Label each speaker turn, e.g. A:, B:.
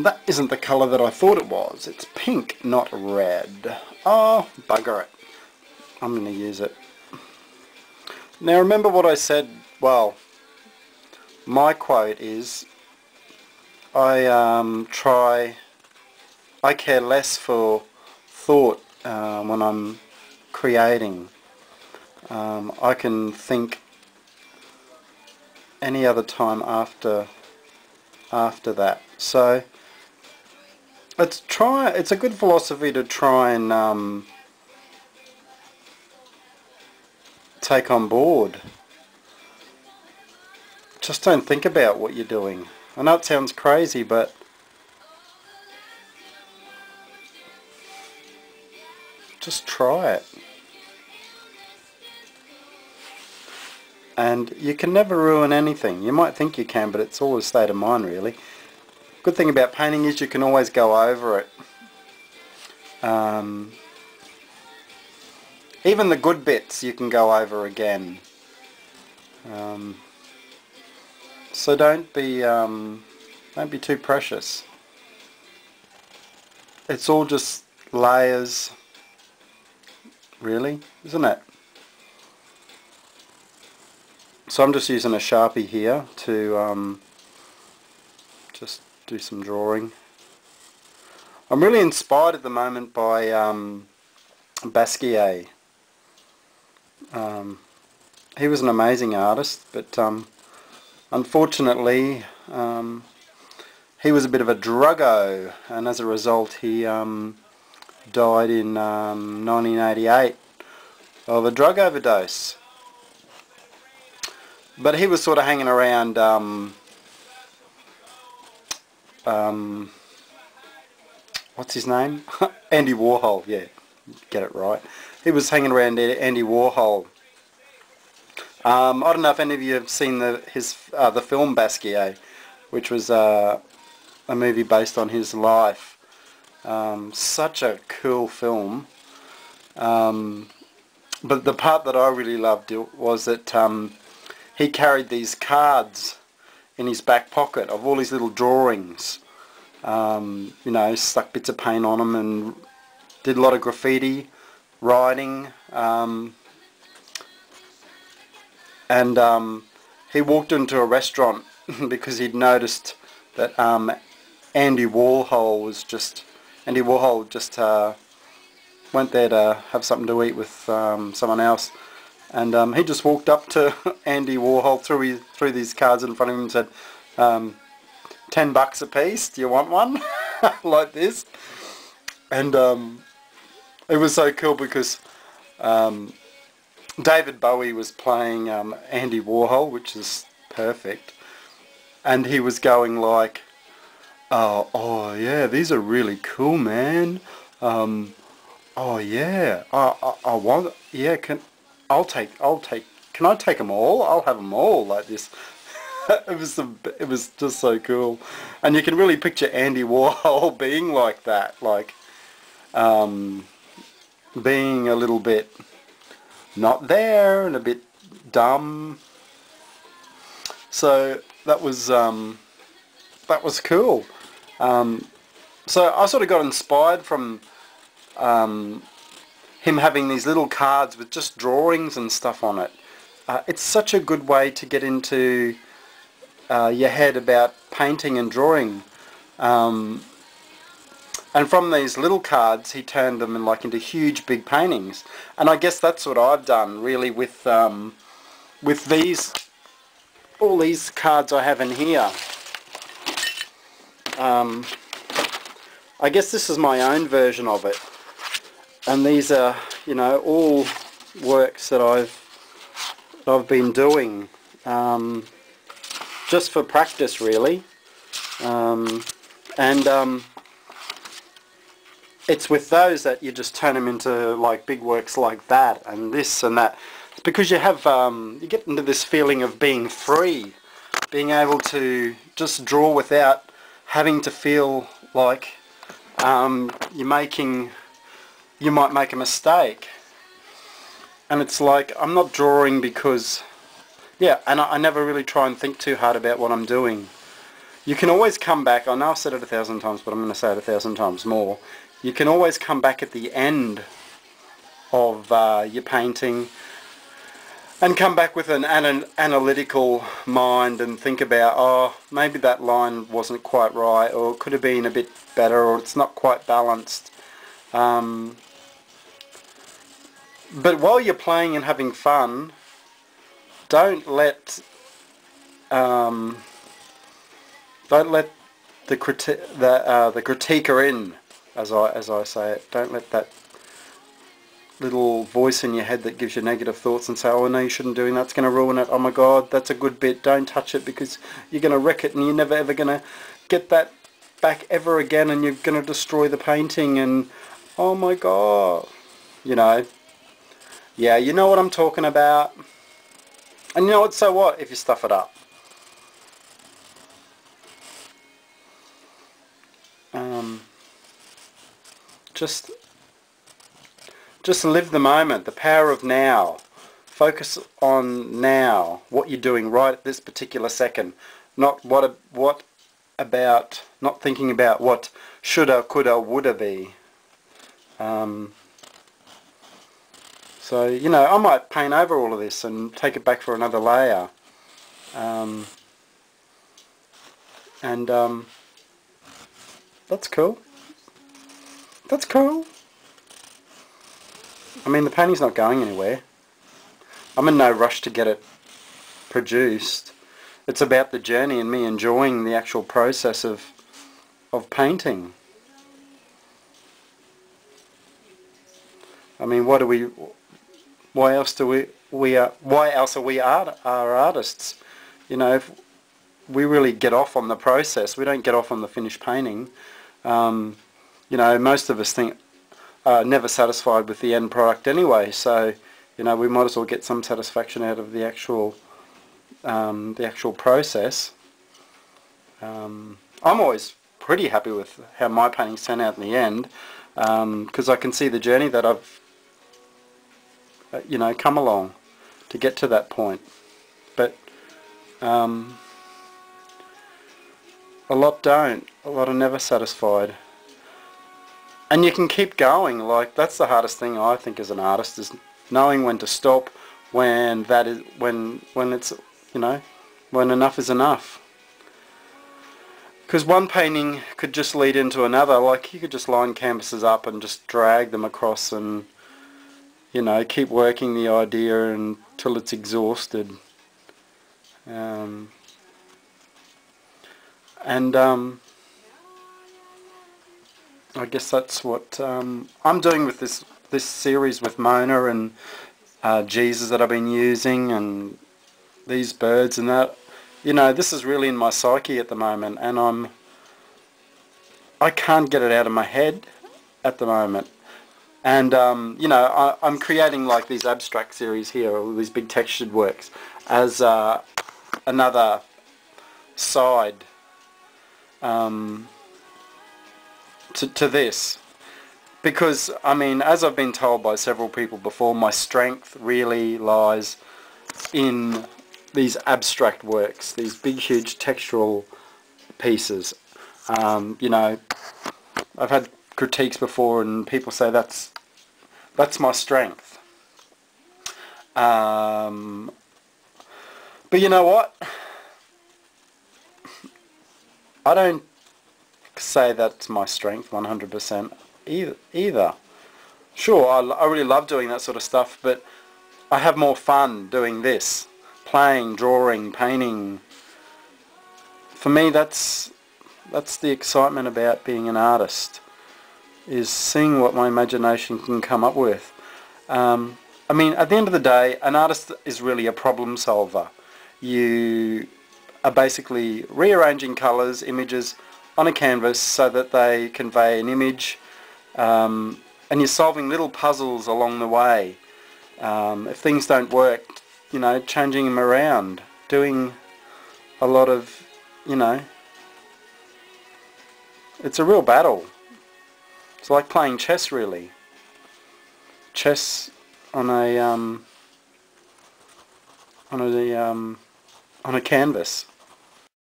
A: That isn't the colour that I thought it was. It's pink, not red. Oh, bugger it. I'm going to use it. Now remember what I said, well, my quote is, I care less for thought when I'm creating. I can think any other time after that. So it's a good philosophy to try and take on board. Just don't think about what you're doing. I know it sounds crazy, but just try it. And you can never ruin anything. You might think you can, but it's all a state of mind, really. Good thing about painting is you can always go over it. Even the good bits you can go over again. So don't be too precious. It's all just layers, really, isn't it? So I'm just using a Sharpie here to just do some drawing. I'm really inspired at the moment by Basquiat. He was an amazing artist, but unfortunately he was a bit of a druggo, and as a result he died in 1988 of a drug overdose. But he was sort of hanging around what's his name? Andy Warhol, yeah, get it right. He was hanging around Andy Warhol. I don't know if any of you have seen the film Basquiat, which was a movie based on his life. Such a cool film. But the part that I really loved was that he carried these cards in his back pocket of all his little drawings. You know, stuck bits of paint on them and did a lot of graffiti, writing. And he walked into a restaurant because he'd noticed that Andy Warhol just went there to have something to eat with someone else, and he just walked up to Andy Warhol, threw these cards in front of him and said, $10 a piece, do you want one? Like this. And it was so cool because David Bowie was playing Andy Warhol, which is perfect, and he was going like, oh yeah, these are really cool, man. Oh yeah, I want, yeah, can I take, can I take them all? I'll have them all, like this. It was just so cool, and you can really picture Andy Warhol being like that, like being a little bit not there and a bit dumb. So that was cool. So I sort of got inspired from him having these little cards with just drawings and stuff on it. It's such a good way to get into your head about painting and drawing. And from these little cards he turned them into huge big paintings. And I guess that's what I've done really with all these cards I have in here. I guess this is my own version of it, and these are, you know, all works that I've been doing just for practice, really. It's with those that you just turn them into like big works like that and this and that. It's because you have you get into this feeling of being free, being able to just draw without having to feel like you might make a mistake. And it's like, I'm not drawing because, yeah, and I never really try and think too hard about what I'm doing. you can always come back. I know I've said it 1,000 times, but I'm going to say it 1,000 times more. You can always come back at the end of your painting and come back with an analytical mind and think about, oh, maybe that line wasn't quite right, or it could have been a bit better, or it's not quite balanced. But while you're playing and having fun, don't let the critiquer in, as I say it. Don't let that little voice in your head that gives you negative thoughts and say, oh no, you shouldn't do that, it's going to ruin it, oh my god, that's a good bit, don't touch it because you're going to wreck it and you're never ever going to get that back ever again and you're going to destroy the painting and oh my god, you know. Yeah, you know what I'm talking about. And you know what, so what if you stuff it up? Just live the moment, the power of now. Focus on now, what you're doing right at this particular second. Not not thinking about what shoulda, coulda, woulda be. So, you know, I might paint over all of this and take it back for another layer. That's cool. That's cool. I mean, the painting's not going anywhere. I'm in no rush to get it produced. It's about the journey and me enjoying the actual process of painting. I mean, why else are we artists? You know, if we really get off on the process, we don't get off on the finished painting. You know, most of us never satisfied with the end product anyway, so you know, we might as well get some satisfaction out of the actual process. I'm always pretty happy with how my paintings turn out in the end, because I can see the journey that I've you know, come along to get to that point. But a lot don't. A lot are never satisfied. And you can keep going. Like, that's the hardest thing I think as an artist, is knowing when to stop, when it's, you know, when enough is enough. Because one painting could just lead into another. Like, you could just line canvases up and just drag them across and, you know, keep working the idea until it's exhausted. I guess that's what I'm doing with this series with Mona and Jesus that I've been using, and these birds and that. You know, this is really in my psyche at the moment, and I can't get it out of my head at the moment. And you know, I'm creating like these abstract series here, all these big textured works, as another side to this, because I mean, as I've been told by several people before, my strength really lies in these abstract works, these big huge textural pieces. You know, I've had critiques before and people say that's my strength. But you know what, I don't say that's my strength 100% either. Sure, I really love doing that sort of stuff, but I have more fun doing this, playing, drawing, painting. For me, that's the excitement about being an artist, is seeing what my imagination can come up with. I mean, at the end of the day, an artist is really a problem solver. You are basically rearranging colours, images on a canvas so that they convey an image, and you're solving little puzzles along the way. If things don't work, you know, changing them around, doing a lot of, you know, it's a real battle. It's like playing chess, really. Chess on a canvas.